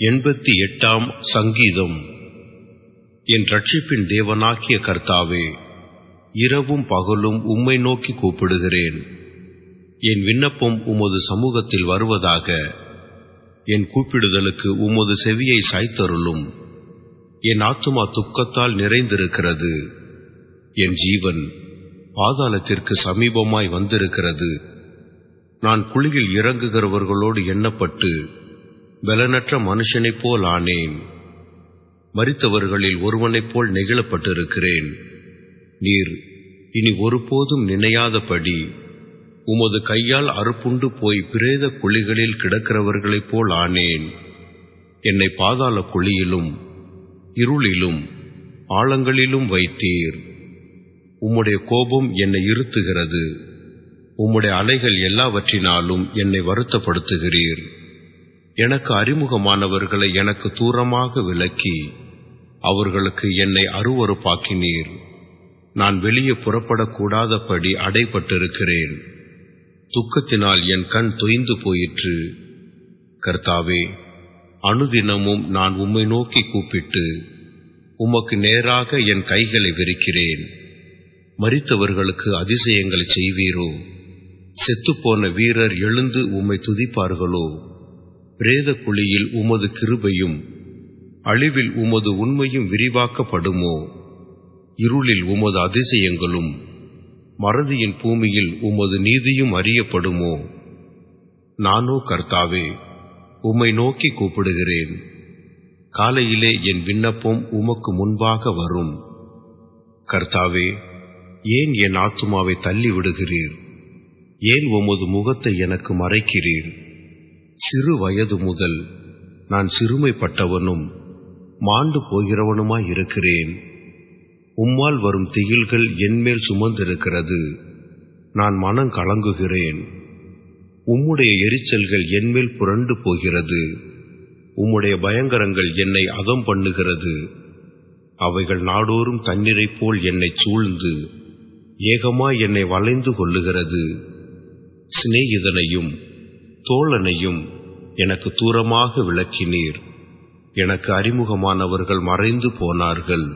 88 சங்கீதம். என் இரட்சிப்பின் தேவனாகிய கர்த்தாவே, இரவும் பகலும் உம்மை நோக்கி கூப்பிடுகிறேன். என் விண்ணப்பம் உமது சமூகத்தில் வருவதாக. என் கூப்பிடுதலுக்கு உமது செவியை சாய்த்தருளும். என் ஆத்துமா துக்கத்தால் நிறைந்திருக்கிறது. என் ஜீவன் பாதாளத்திற்கு சமீபமாய் வந்திருக்கிறது. நான் குழியில் இறங்குகிறவர்களோடு எண்ணப்பட்டு பலனற்ற மனுஷனைப் போல் ஆனேன். மரித்தவர்களில் ஒருவனைப் போல் நெகிழப்பட்டிருக்கிறேன். நீர் இனி ஒருபோதும் நினையாதபடி உமது கையால் அறுப்புண்டு போய் பிரேத குழிகளில் கிடக்கிறவர்களைப் போல் ஆனேன். என்னை பாதாள குழியிலும் இருளிலும் ஆழங்களிலும் வைத்தீர். உம்முடைய கோபம் என்னை இருத்துகிறது. உம்முடைய அலைகள் எல்லாவற்றினாலும் என்னை வருத்தப்படுத்துகிறீர். எனக்கு அறிமுகமானவர்களை எனக்கு தூரமாக விலக்கி அவர்களுக்கு என்னை அருவருப்பாக்கினீர். நான் வெளியே புறப்படக்கூடாதபடி அடைபட்டிருக்கிறேன். துக்கத்தினால் என் கண் தொய்ந்து போயிற்று. கர்த்தாவே, அனுதினமும் நான் உம்மை நோக்கி கூப்பிட்டு உமக்கு நேராக என் கைகளை விரிக்கிறேன். மரித்தவர்களுக்கு அதிசயங்களை செய்வீரோ? செத்துப்போன வீரர் எழுந்து உம்மை துதிப்பார்களோ? பிரேத குழியில் உமது கிருபையும் அழிவில் உமது உண்மையும் விரிவாக்கப்படுமோ? இருளில் உமது அதிசயங்களும் மறதியின் பூமியில் உமது நீதியும் அறியப்படுமோ? நானோ கர்த்தாவே, உம்மை நோக்கி கூப்பிடுகிறேன். காலையிலே என் விண்ணப்பம் உமக்கு முன்பாக வரும். கர்த்தாவே, ஏன் என் ஆத்துமாவை தள்ளி விடுகிறீர்? ஏன் உமது முகத்தை எனக்கு மறைக்கிறீர்? சிறு வயது முதல் நான் சிறுமைப்பட்டவனும் மாண்டு போகிறவனுமாய் இருக்கிறேன். உம்மால் வரும் திகில்கள் என்மேல் சுமந்திருக்கிறது. நான் மனம் கலங்குகிறேன். உம்முடைய எரிச்சல்கள் என்மேல் புரண்டு போகிறது. உம்முடைய பயங்கரங்கள் என்னை அதம் பண்ணுகிறது. அவைகள் நாடோறும் தண்ணீரைப் போல் என்னை சூழ்ந்து ஏகமாய் என்னை வளைந்து கொள்ளுகிறது. சிநேகிதனையும் தோழனையும் எனக்கு தூரமாக விலக்கினீர். எனக்கு அறிமுகமானவர்கள் மறைந்து போனார்கள்.